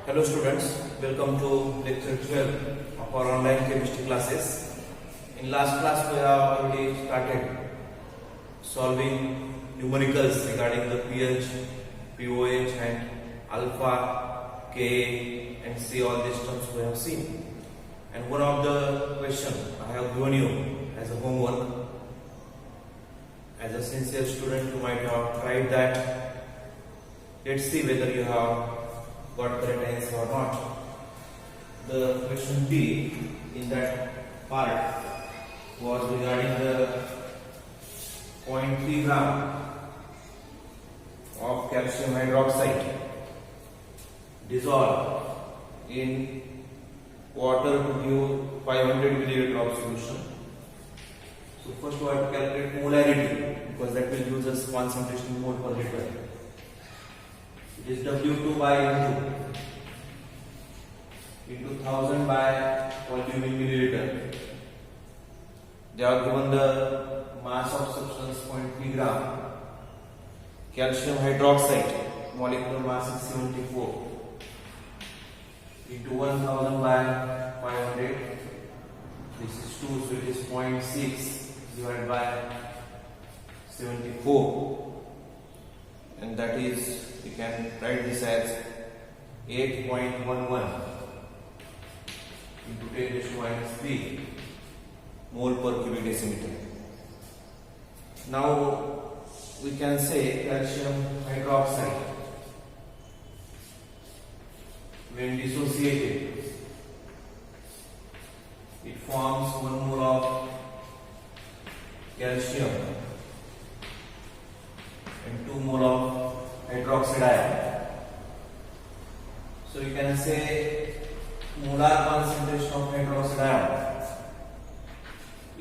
Hello students, welcome to lecture 12 of our online chemistry classes. In last class we have already started solving numericals regarding the pH, POH and alpha, Ka and C, all these terms we have seen. And one of the question I have given you as a homework. As a sincere student you might have tried that. Let's see whether you have got correct answer or not. The question B in that part was regarding the 0.3 gram of calcium hydroxide dissolved in water to give 500 milliliter of solution. So first we have to calculate molarity because that will use us concentration mole per liter. It is W2 by into 1000 by volume in milliliter. They are given the mass of substance 0.3 gram. Calcium hydroxide molecular mass is 74 into 1000 by 500. This is 2, so it is 0.6 divided by 74, and that is, we can write this as 8.11 into 10 raised to minus 3 mole per cubic decimeter. Now we can say calcium hydroxide when dissociated it forms 1 mole of calcium and 2 mole of hydroxide ion. So you can say molar concentration of hydroxide ion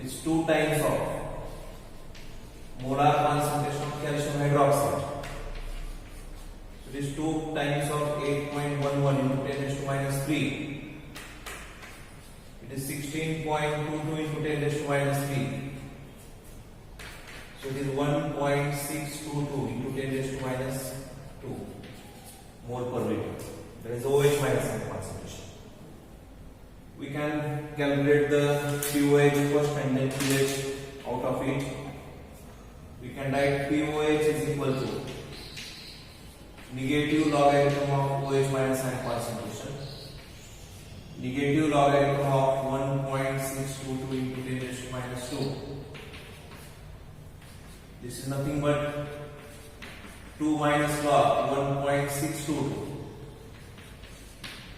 is 2 times of molar concentration of calcium hydroxide. So it is 2 times of 8.11 into 10 raised to minus 3. It is 16.22 into 10 raised to minus 3. So it is 1.622 into 10 raised to minus 2 mole per liter. That is OH minus concentration. We can calculate the POH first and then pH out of it. We can write POH is equal to negative logarithm of OH minus concentration. Negative logarithm of 1.622 into 10 raised to minus 2. This is nothing but 2 minus log 1.622.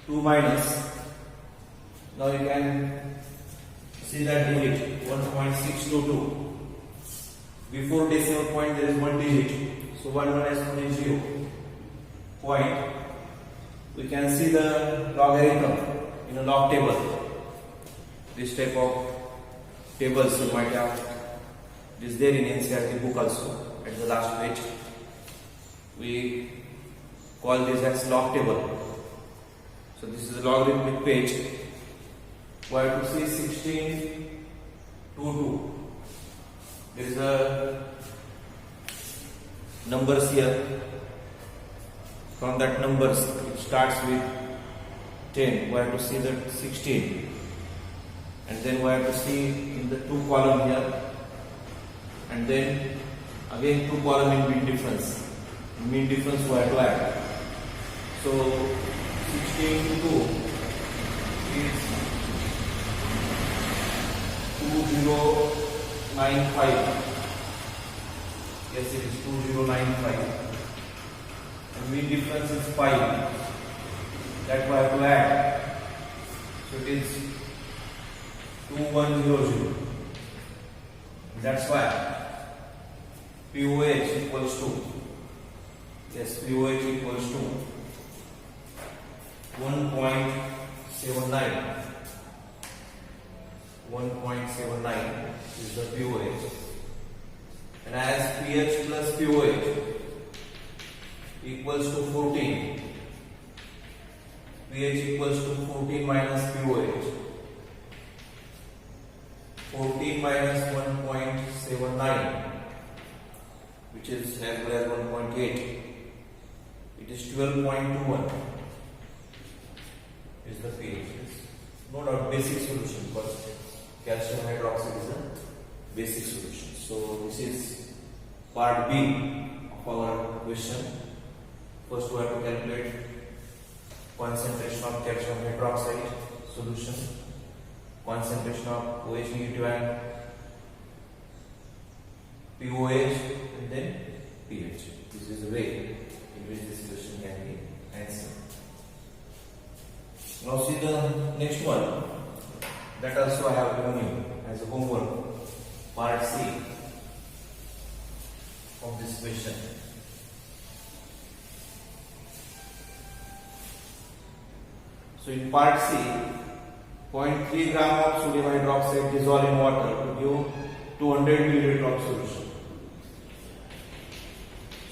2 minus. Now you can see that digit 1.622. Before decimal point there is 1 digit. So 1 minus 1 is 0. Point. We can see the logarithm in a log table. This type of tables you might have. It is there in NCERT book also at the last page. We call this as log table. So this is a logarithmic page. We have to see 16 to 2. There is a numbers here. From that numbers it starts with 10. We have to see that 16, and then we have to see in the 2 column here. And then again 2 column in mean difference. In mean difference we have to add. So 16 to 2 is 2095. Yes, it is 2095. And mean difference is 5. That we have to add. So it is 2100. That's why POH equals to, yes, POH equals to 1.79. 1.79 is the POH. And as pH plus POH equals to 14, pH equals to 14 minus POH. 14 minus 1.79, which is as well as 1.8. It is 12.21. is the pH. No doubt basic solution because calcium hydroxide is a basic solution. So this is part B of our question. First we have to calculate concentration of calcium hydroxide solution, concentration of OH negative ion, POH, and then pH. This is the way in which this question can be answered. Now see the next one. That also I have given you as a homework, part C of this question. So in part C, 0.3 gram of sodium hydroxide dissolved in water to give 200 milliliter of solution.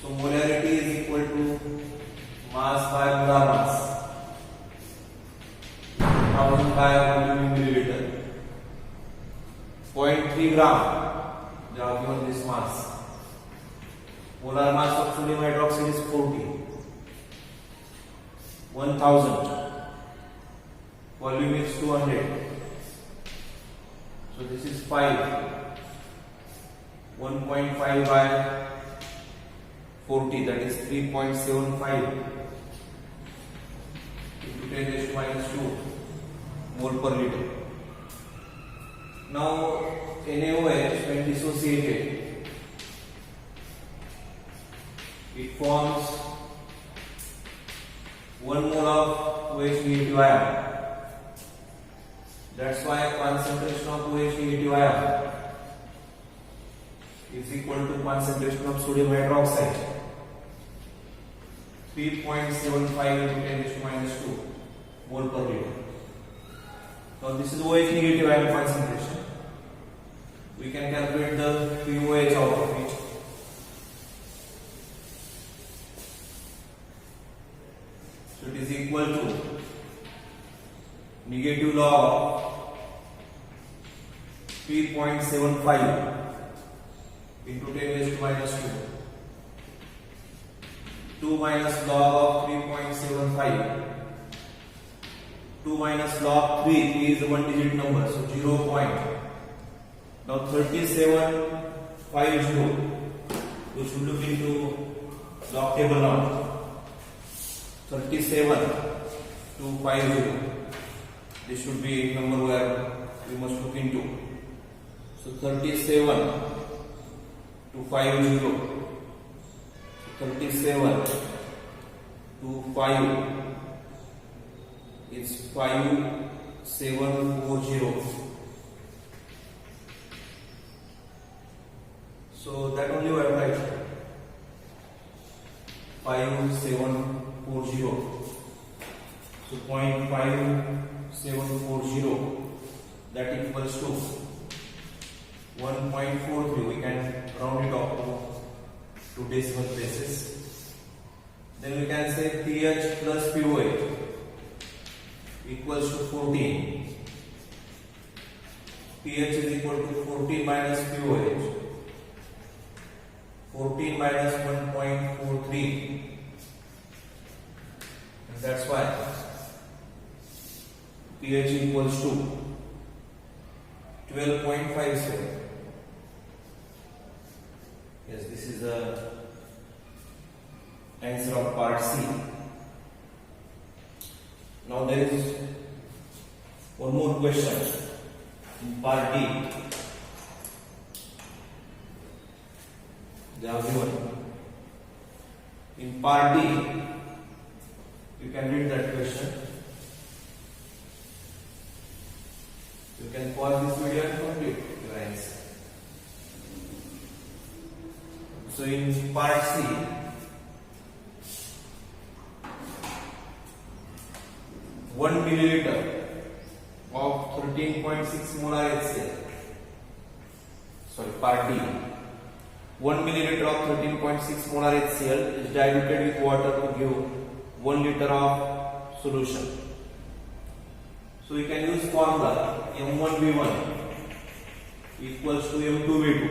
So molarity is equal to mass by molar mass. 1000 by volume in milliliter. 0.3 gram. They are given this mass. Molar mass of sodium hydroxide is 40. 1000. Volume is 200. So this is 5. 1.5 by 40, that is 3.75 into 10 raised to minus 2 mole per liter. Now NaOH when dissociated, it forms 1 mole of OH negative ion. That's why concentration of OH negative ion is equal to concentration of sodium hydroxide, 3.75 into 10 raised to minus 2 mole per liter. Now this is OH negative ion concentration. We can calculate the POH out of it. So it is equal to negative log of 3.75 into 10 raised to minus 2. 2 minus log of 3.75. 2 minus log 3 is a one digit number, so 0 point. Now 3750. We should look into log table now. 37250. This should be a number where we must look into. So 37 to 50. 37 to 5 is 5740. So that only we have write 5740. So 0.5740, that equals to 1.43. We can round it off to decimal places. Then we can say pH plus POH equals to 14. pH is equal to 14 minus POH. 14 minus 1.43. And that's why pH equals to 12.57. Yes, this is the answer of part C. Now there is one more question in part D. They are given. In part D, you can read that question. You can pause this video and complete your answer. So in part C, 1 milliliter of 13.6 molar HCl. Sorry, part D. 1 milliliter of 13.6 molar HCl is diluted with water to give 1 liter of solution. So we can use formula M1V1 equals to M2V2.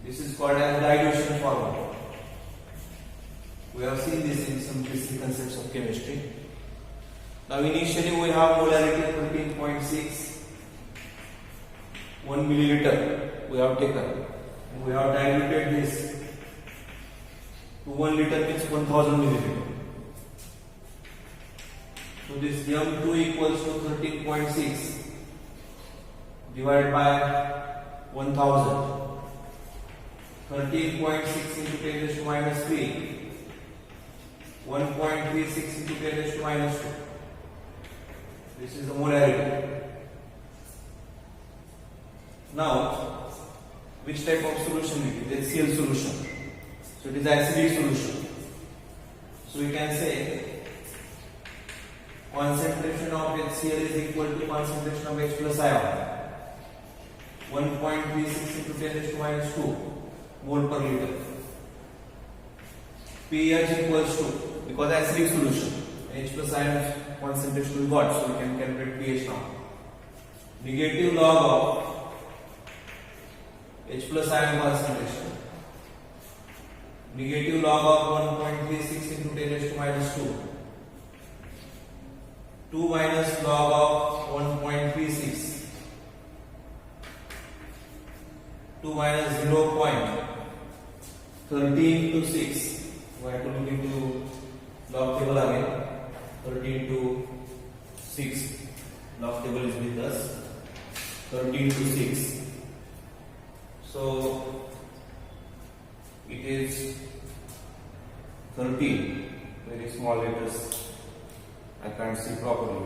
This is called as dilution formula. We have seen this in some basic concepts of chemistry. Now initially we have molarity 13.6, 1 milliliter we have taken. We have diluted this to 1 liter means 1000 milliliter. So this M2 equals to 13.6 divided by 1000. 13.6 into 10 raised to minus 3. 1.36 into 10 raised to minus 2. This is the molarity. Now, which type of solution it is? HCl solution. So it is acidic solution. So we can say concentration of HCl is equal to concentration of H plus ion. 1.36 into 10 raised to minus 2 mole per liter. pH equals to, because acidic solution, H plus ion concentration we got, so we can calculate pH now. Negative log of H plus ion concentration. Negative log of 1.36 into 10 raised to minus 2. 2 minus log of 1.36. 2 minus 0.13 to 6. We have to look into log table again. 13 to 6. Log table is with us. 13 to 6. So it is 13. Very small letters. I can't see properly.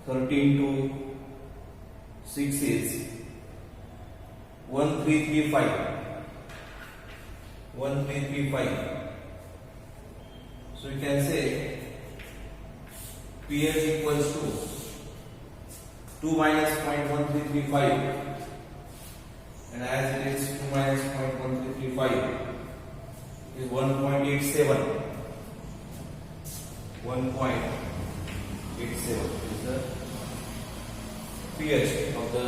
13 to 6 is 1335. 1335. So we can say pH equals to 2 minus 0.1335, and as it is 2 minus 0.1335 is 1.87. 1.87 is the pH of the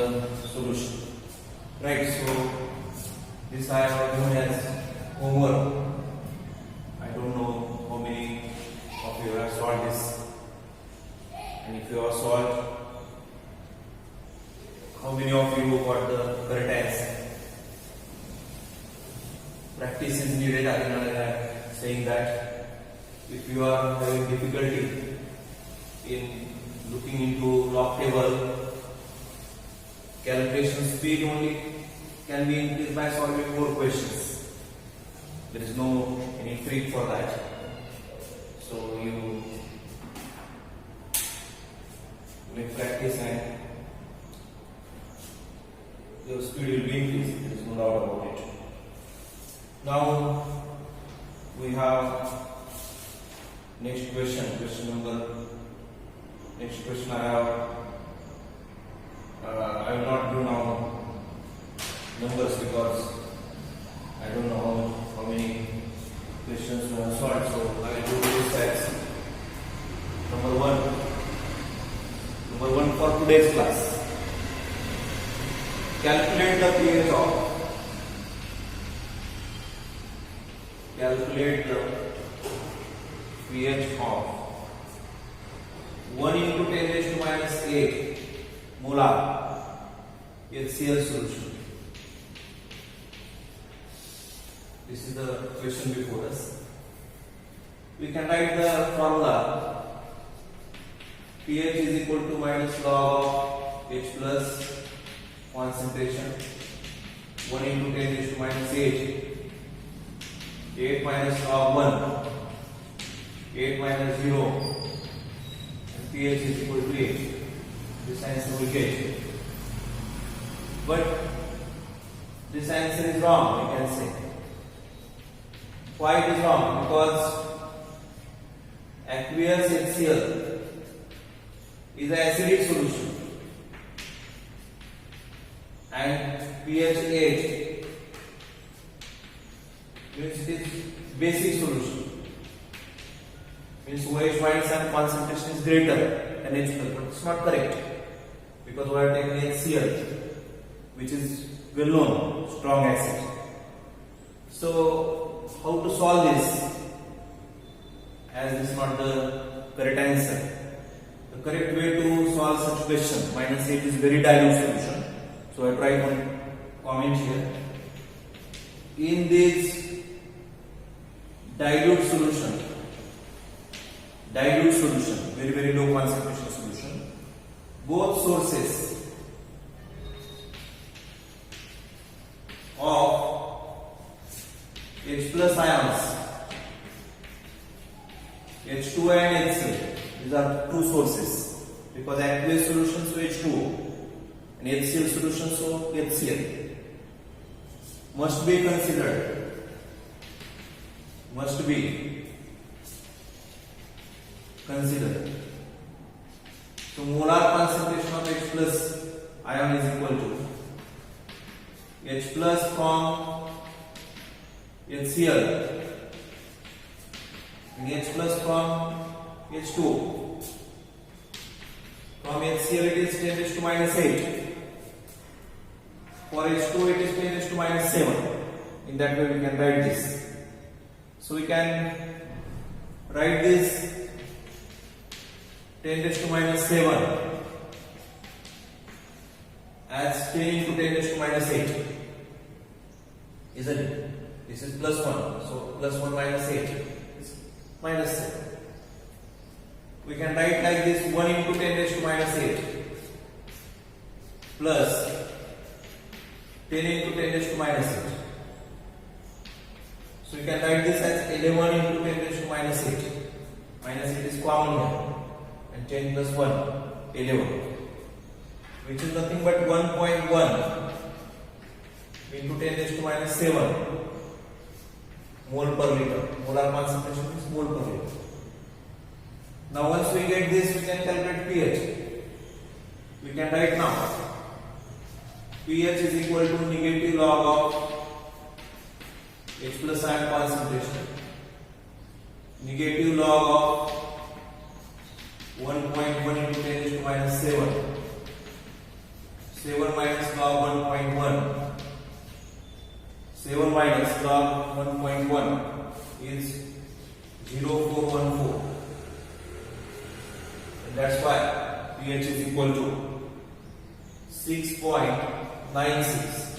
solution. Right, so this I have given as homework. I don't know how many of you have solved this, and if you have solved, how many of you got the correct answer? Practice is needed. Again and again, saying that if you are having difficulty in looking into log table, calculation speed only can be increased by solving more questions. There is no any trick for that. So you make practice and your speed will be increased. There is no doubt about it. Now we have next question. Next question I have. I will not do now numbers because I don't know how many questions we have solved. So I will do this as number one for today's class. Calculate the pH of of 1 into 10 raised to minus 8 molar HCl solution. This is the question before us. We can write the formula. pH is equal to minus log of H plus concentration 1 into 10 raised to minus 8. 8 minus log 1, 8 minus 0, and pH is equal to 8. This answer we get. But this answer is wrong, we can say. Why it is wrong? Because aqueous HCl is an acidic solution and pH 8 means it is basic solution. Means OH minus and concentration is greater than H plus, but it's not correct because we are taking HCl, which is well known strong acid. So how to solve this? As this is not the correct answer, correct way to solve such question, -8 is very dilute solution. So I try one comment here. In this dilute solution, very low concentration solution, both sources of H plus ions, H2O and HCl, these are two sources, because aqueous solution so H2O and HCl solution so HCl, must be considered. So molar concentration of H plus ion is equal to H plus from HCl and H plus from H2O. From HCl it is 10 raised to -8. For H2O it is 10 raised to -7. In that way we can write this. So we can write this 10 raised to -7 as 10 into 10 raised to -8, isn't it? This is +1, so +1 -8 is -7. We can write like this: 1 into 10 raised to -8 plus 10 into 10 raised to -8. So we can write this as 11 into 10 raised to -8. -8 is common here, and 10 plus 1, 11, which is nothing but 1.1 into 10 raised to -7 mole per liter. Molar concentration is mole per liter. Now once we get this, we can calculate pH. We can write now pH is equal to negative log of H plus ion concentration, negative log of 1.1 into 10 raised to -7, 7 minus log 1.1, 7 minus log 1.1 is 0.414, and that's why pH is equal to 6.96.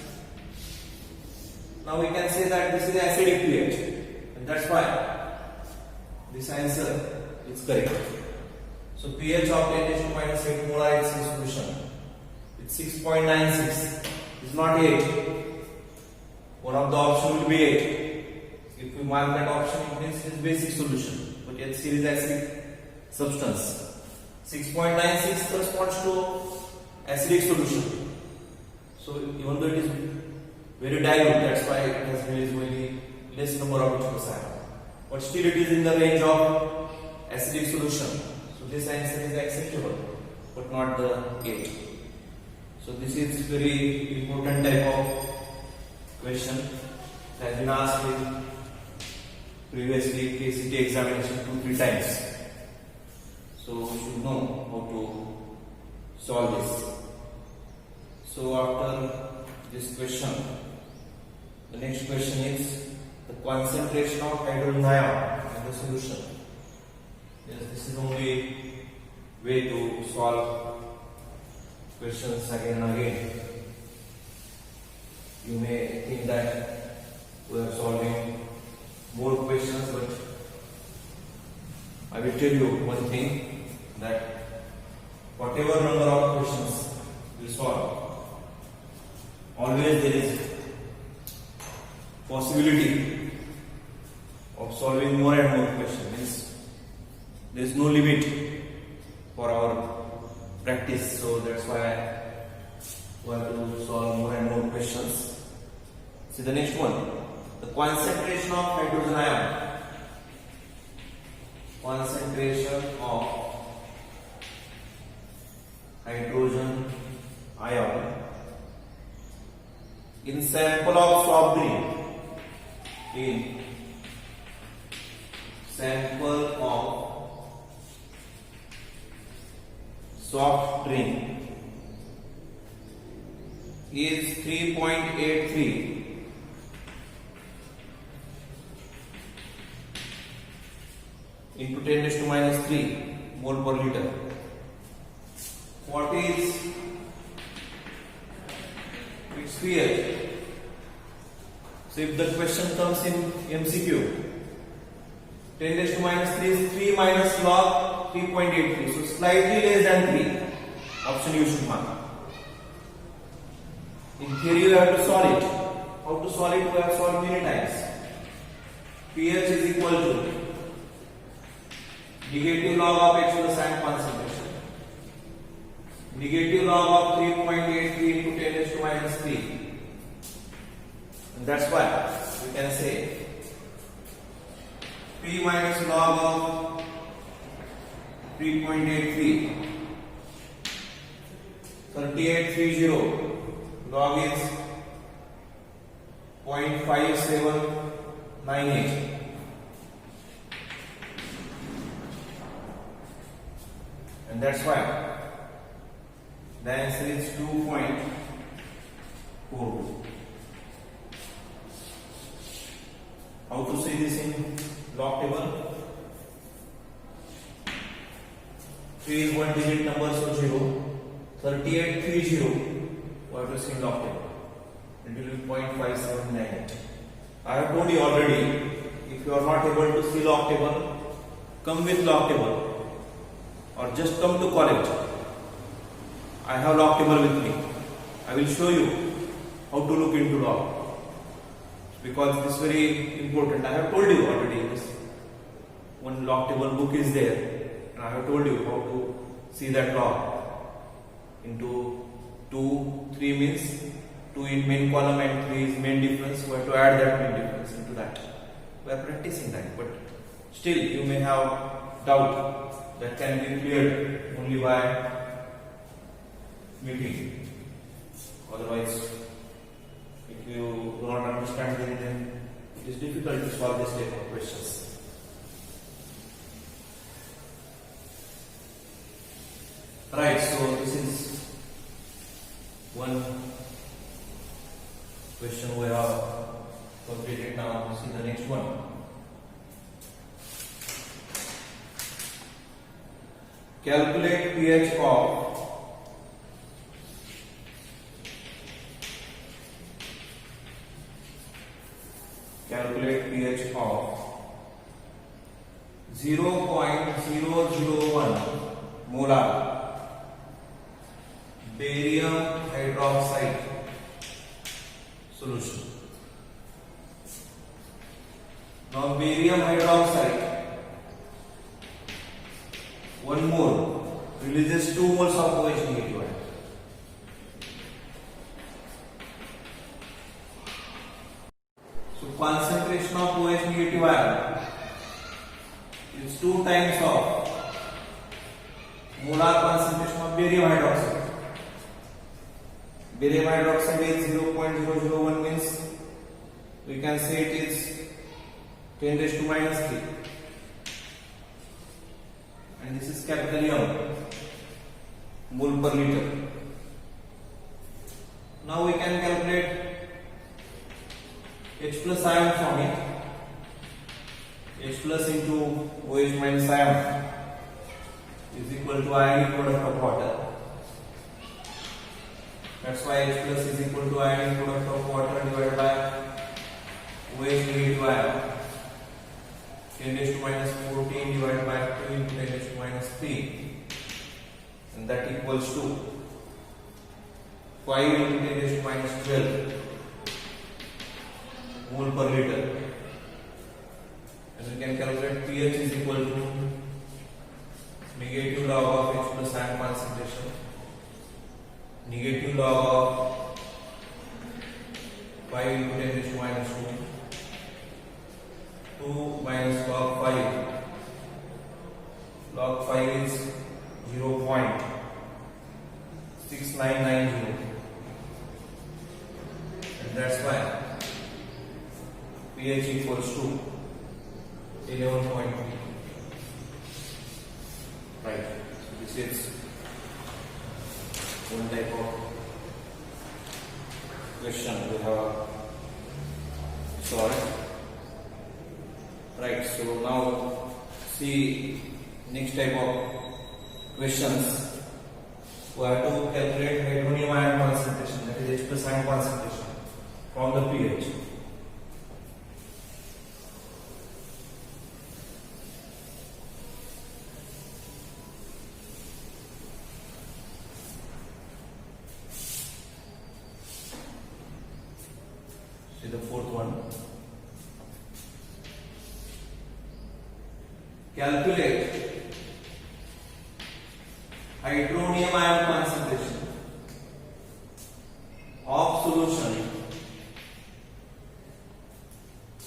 Now we can say that this is acidic pH, and that's why this answer is correct. So pH of 10 raised to -8 molar HCl solution with 6.96 is not 8. One of the option will be 8. If we mark that option, it means it is basic solution, but HCl is acidic substance. 6.96 corresponds to acidic solution. So even though it is very dilute, that's why it has very less number of H plus ion, but still it is in the range of acidic solution. So this answer is acceptable, but not the 8. So this is very important type of question that has been asked in previously KCT examination 2-3 times. So we should know how to solve this. So after this question, the next question is the concentration of hydrogen ion in the solution. Yes, this is the only way to solve questions again and again. You may think that we are solving more questions, but I will tell you one thing, that whatever number of questions we solve, always there is possibility of solving more and more questions. Means there is no limit for our practice, so that's why we have to solve more and more questions. See the next one, the concentration of hydrogen ion. Concentration of hydrogen ion in sample of soft drink. In sample of soft drink is 3.83 into 10 raised to -3 mole per liter. what is its pH? So if the question comes in MCQ, 10 raised to minus 3 is 3 minus log 3.83, so slightly less than 3. Option you should mark. In theory you have to solve it. How to solve it? We have solved many times. pH is equal to negative log of H plus ion concentration. Negative log of 3.83 into 10 raised to minus 3. And that's why we can say P minus log of 3.83 3830 log is 0.5798, and that's why the answer is 2.42. How to say this in log table? 3 is one digit number, so 0. 3830 we have to see in log table. It will be 0.5798. I have told you already, if you are not able to see log table, come with log table or just come to college. I have log table with me. I will show you how to look into log, because this is very important. I have told you already, this one log table book is there, and I have told you how to see that log. Into 2, 3 means 2 in main column and 3 is main difference. We have to add that main difference into that. We are practicing that, but still you may have doubt that can be cleared only by meeting. Otherwise, if you do not understand, then it is difficult to solve this type of questions. Right, so this is one question we have completed. Now see the next one. Calculate pH of of 0.001 molar barium hydroxide solution. Now barium hydroxide 1 mole releases 2 moles of OH negative ion. So concentration of OH negative ion is 2 times of molar concentration of barium hydroxide. Barium hydroxide is 0.001 means we can say it is 10 raised to minus 3, and this is capital M, mole per liter. Now we can calculate H plus ion from it. H plus into OH minus ion is equal to ionic product of water. That's why H plus is equal to ionic product of water divided by OH negative ion. 10 raised to minus 14 divided by 2 into 10 raised to minus 3, and that equals to 5 into 10 raised to minus 12 mole per liter. And we can calculate pH is equal to negative log of H plus ion concentration, negative log of 5 into 10 raised to minus 2, 2 minus log 5. Log 5 is 0.6990, and that's why pH equals to 11.3. Right. So this is one type of question we have solved. Right. So now see next type of questions. we have to calculate hydronium ion concentration, that is H plus ion concentration from the pH. See the fourth one. Calculate hydronium ion concentration of solution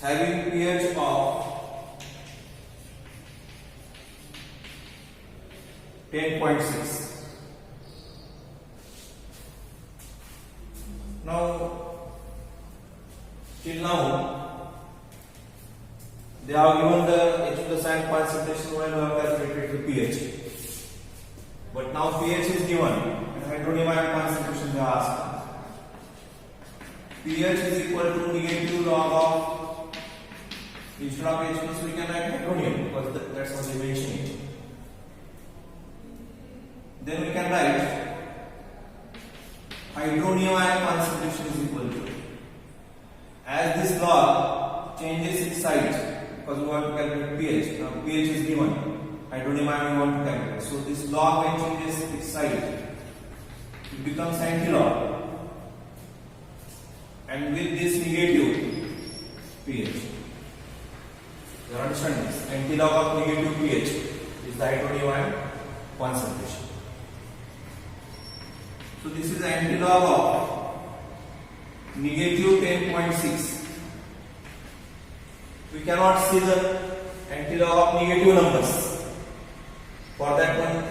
having pH of 10.6. Now, till now, they have given the H plus ion concentration while we have calculated the pH. But now pH is given and hydronium ion concentration they are asked. pH is equal to negative log of, instead of H plus we can write hydronium because that's what they mentioned it. Then we can write hydronium ion concentration is equal to, as this log changes its site because we want to calculate pH. Now pH is given, hydronium ion we want to calculate. So this log when changes its site, it becomes anti-log. And with this negative pH, you understand this? Anti-log of negative pH is the hydronium ion concentration. So this is anti-log of negative 10.6. We cannot see the anti-log of negative numbers. For that one,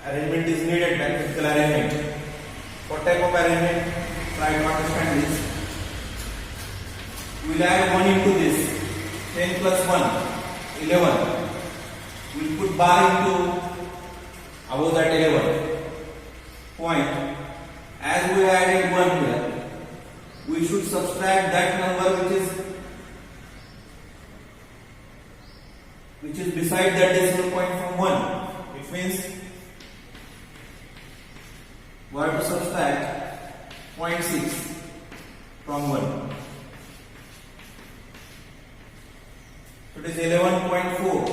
arrangement is needed, mathematical arrangement. What type of arrangement? Try to understand this. We will add 1 into this. 10 plus 1, 11. We will put bar into above that 11 point. As we added 1 here, we should subtract that number which is beside that decimal point from 1. It means we have to subtract 0.6 from 1. So it is 11.4.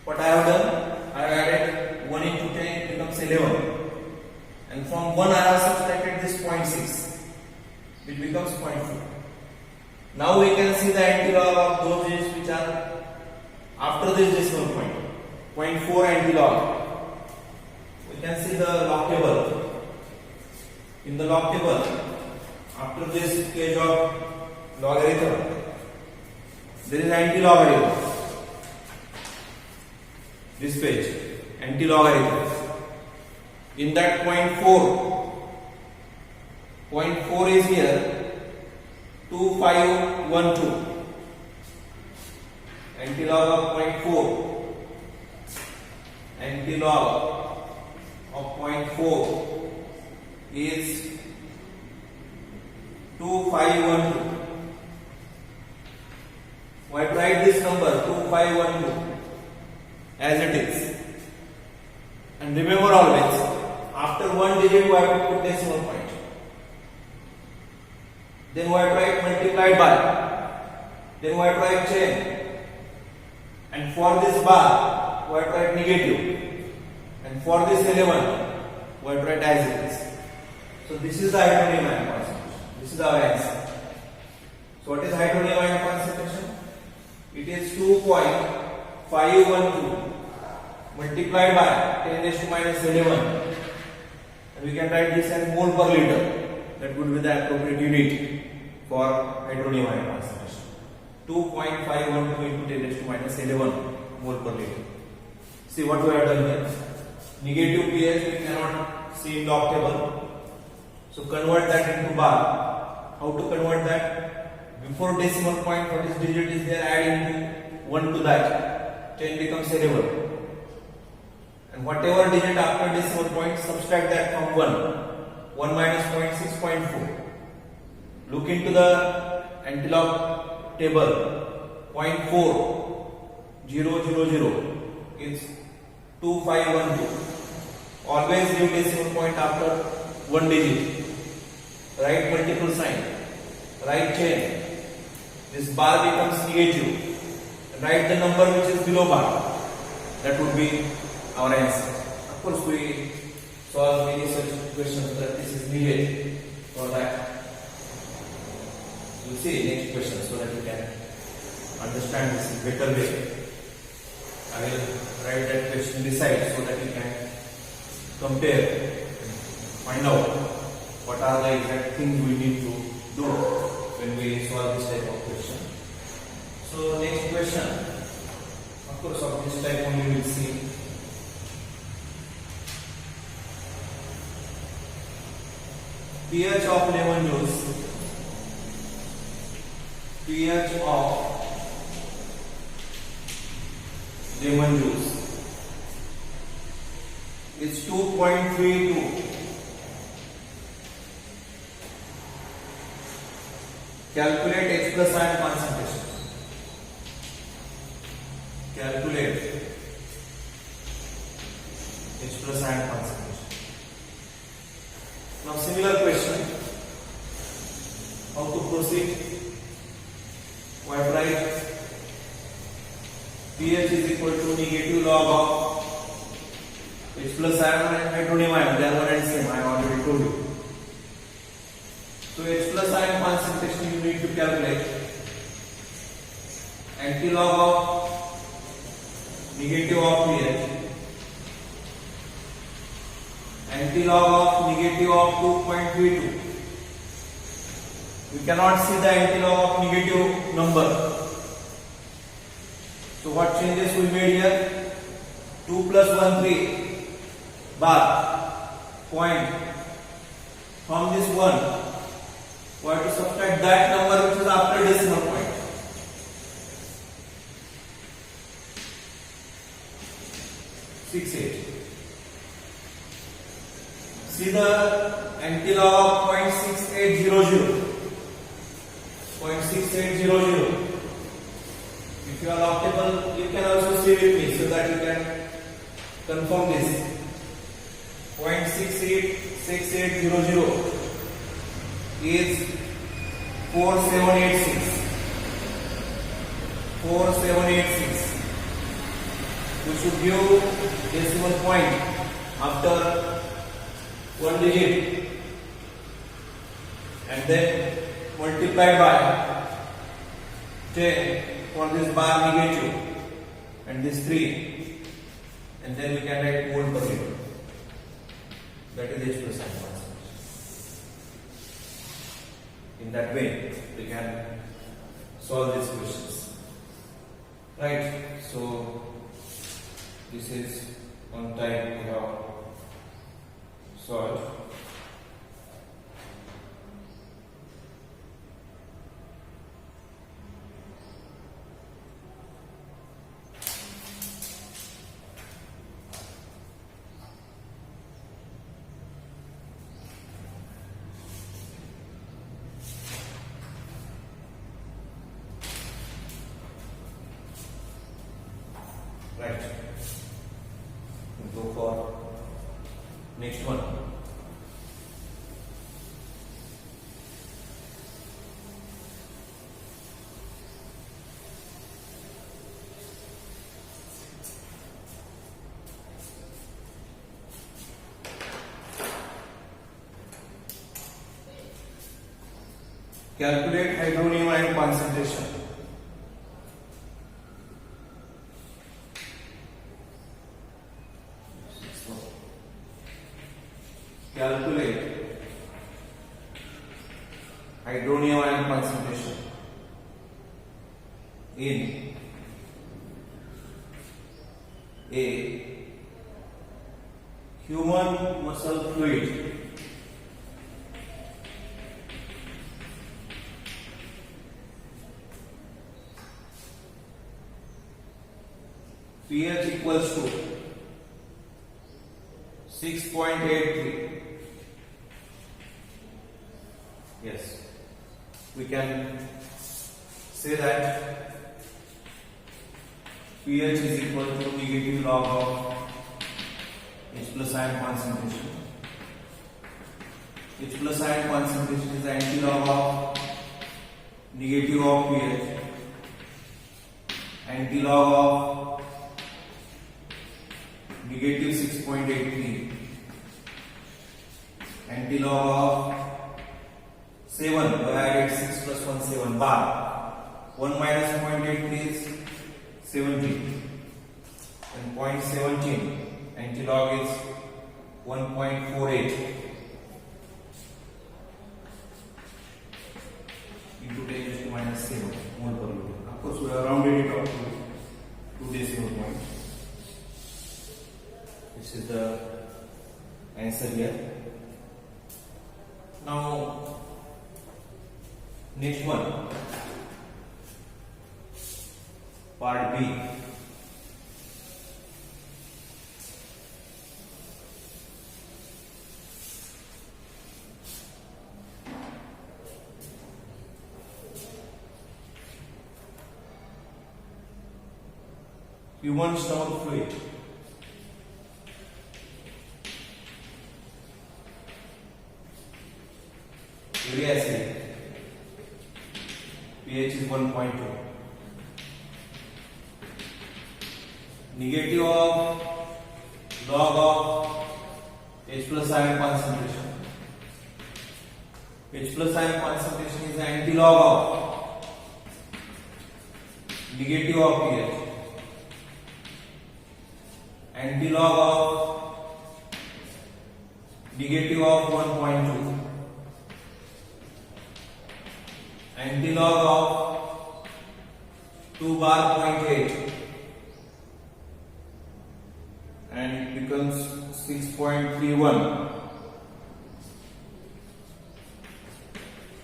What I have done? I have added 1 into 10, it becomes 11. And from 1 I have subtracted this 0.6. It becomes 0.4. Now we can see the anti-log of those digits which are after this decimal point. 0.4 anti-log. We can see the log table. In the log table, after this page of logarithm, there is anti-logarithm. This page, anti-logarithm. In that 0.4 is here, 2512. Anti-log of 0.4. Anti-log of 0.4 is 2512. Why write this number 2512 as it is? And remember always, after one digit we have to put decimal point. Then we have to write multiplied by. Then we have to write chain. And for this bar, we have to write negative. And for this 11, we have to write as it is. So this is the hydronium ion concentration. This is our answer. So what is hydronium ion concentration? It is 2.512 multiplied by 10 raised to minus 11. And we can write this as mole per liter. That would be the appropriate unit for hydronium ion concentration. 2.512 into 10 raised to minus 11 mole per liter. See what we have done here. Negative pH we cannot see in log table. So convert that into bar. How to convert that? Before decimal point, what is digit is there, add into 1 to that. 10 becomes 11. And whatever digit after decimal point, subtract that from 1. 1 minus 0.6, 0.4. Look into the anti-log table. 0.4, 0, 0, 0 is 2512. Always give decimal point after one digit. Write multiple sign. Write chain. This bar becomes negative. Write the number which is below bar. That would be our answer. Of course, we solve many such questions that this is needed for that. You see next question so that you can understand this in better way. I will write that question beside so that you can compare and find out what are the exact things we need to do when we solve this type of question. So next question, of course of this type only we will see. pH of lemon juice. pH of lemon juice is 2.32. Calculate H plus ion concentration. Calculate H plus ion concentration. Now similar question. How to proceed? What write? pH is equal to negative log of H plus ion and hydronium ion. They are one and same. I already told you. So H plus ion concentration you need to calculate. Antilog of negative of pH. Antilog of negative of 2.32. We cannot see the antilog of negative number. So what changes we made here? 2 plus 1 3 bar point from this 1. We have to subtract that number which is after decimal point. See the antilog of 0.6800. 0.6800. If you are optimal, you can also see with me so that you can confirm this. 0.686800 is 4786. 4786. We should give decimal point after one digit and then multiply by 10 for this bar negative and this 3, and then we can write mole per liter. That is H plus ion concentration. In that way we can solve these questions. Right, so this is one type we have solved. Right. We'll go for next one. Calculate hydronium ion concentration. Calculate hydronium ion concentration in a human muscle fluid pH equals to 6.83. Yes, we can say that pH is equal to negative log of H plus ion concentration. H plus ion concentration is the antilog of negative of pH, antilog of negative 6.83, antilog of 7, I added 6 plus 1, 7 bar. 1 minus 0.83 is 17, and 0.17 antilog is 1.48 into 10 raised to minus 7 mole per liter. Of course, we have rounded it up to 2 decimal points. This is the answer here. Now, next one, part B. Human stomach fluid. Uric acid. pH is 1.2. Negative of log of H plus ion concentration. H plus ion concentration is the antilog of negative of pH. Antilog of negative of 1.2. Antilog of 2 bar 0.8, and it becomes 6.31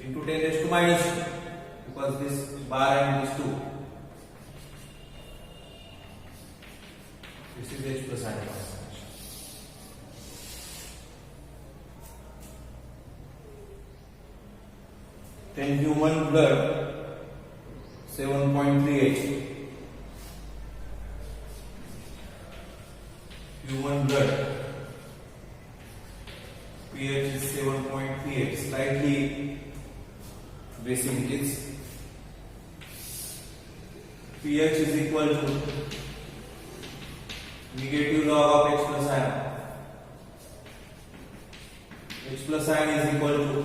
into 10 raised to minus 2, because this bar and this 2. This is H plus ion concentration. Then human blood 7.38. Human blood pH is 7.38, slightly basic it is. pH is equal to negative log of H plus ion. H plus ion is equal to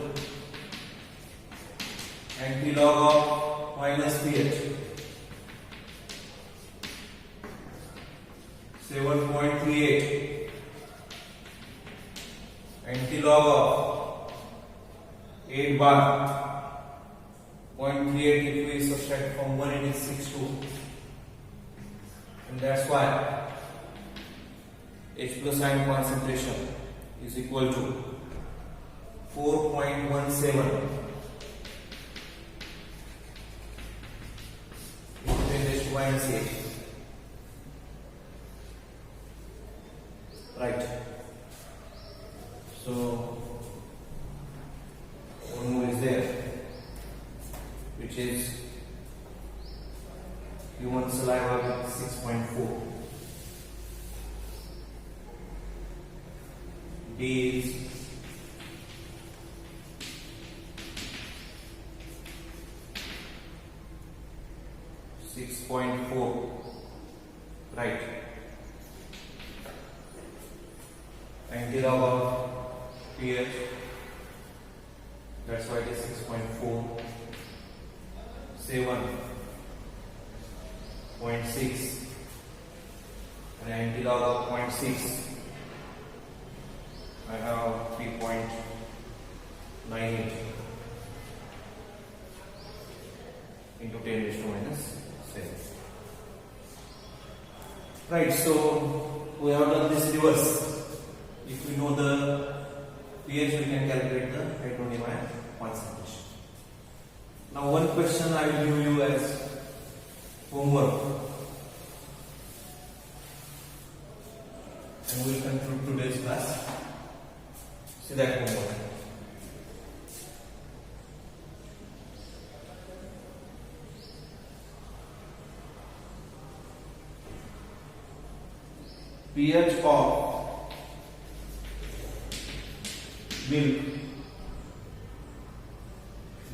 antilog of minus pH. 7.38 antilog of 8 bar 0.38. If we subtract from 1, it is 6.2, and that's why H plus ion concentration is equal to 4.17 into 10 raised to minus 8. Right. So one more is there, which is human saliva 6.4. D is 6.4, right? Antilog of pH, that's why it is 6.4. 7.6 and antilog of 0.6. I have 3.98 into 10 raised to minus 7. Right, so we have done this reverse. If we know the pH, we can calculate the hydronium ion concentration. Now, one question I will give you as homework, and we will conclude today's class. See that homework. pH of milk,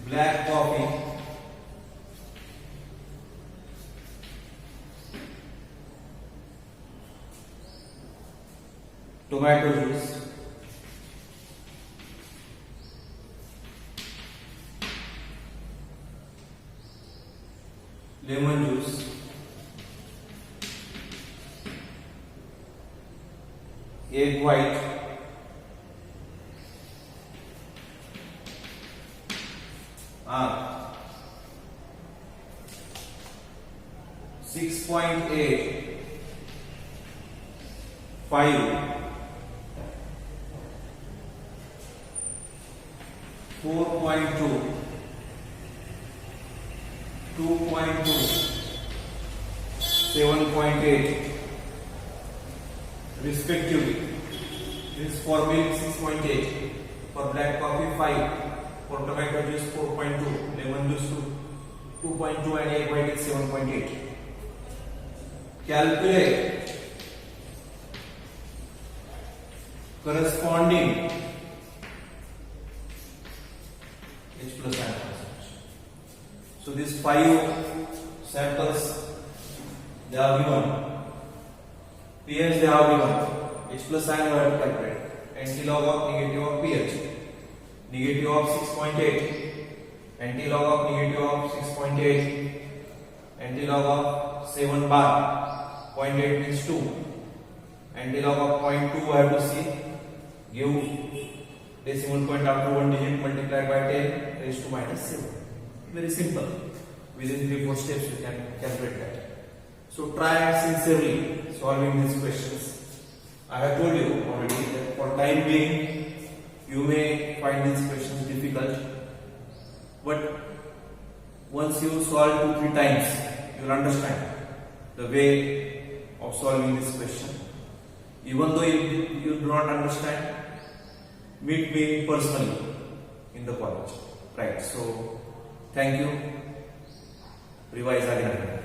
black coffee, tomato juice, lemon juice, egg white, ah, 6.8, 5, 4.2, 2.2, 7.8 respectively. This for milk 6.8, for black coffee 5, for tomato juice 4.2, lemon juice 2.2 and egg white is 7.8. Calculate corresponding H plus and percentage. So these 5 samples they are given. pH they are given. H plus sign we have to calculate. Antilog of negative of pH. Negative of 6.8. Antilog of negative of 6.8. Antilog of 7 bar. 0.8 means 2. Antilog of 0.2 I have to see. Give decimal point after one digit multiplied by 10 raised to minus 7. Very simple. Within 3-4 steps you can calculate that. So try sincerely solving these questions. I have told you already that for time being you may find these questions difficult, but once you solve 2-3 times you will understand the way of solving this question. Even though you do not understand, meet me personally in the college. Right. So thank you. Revise again.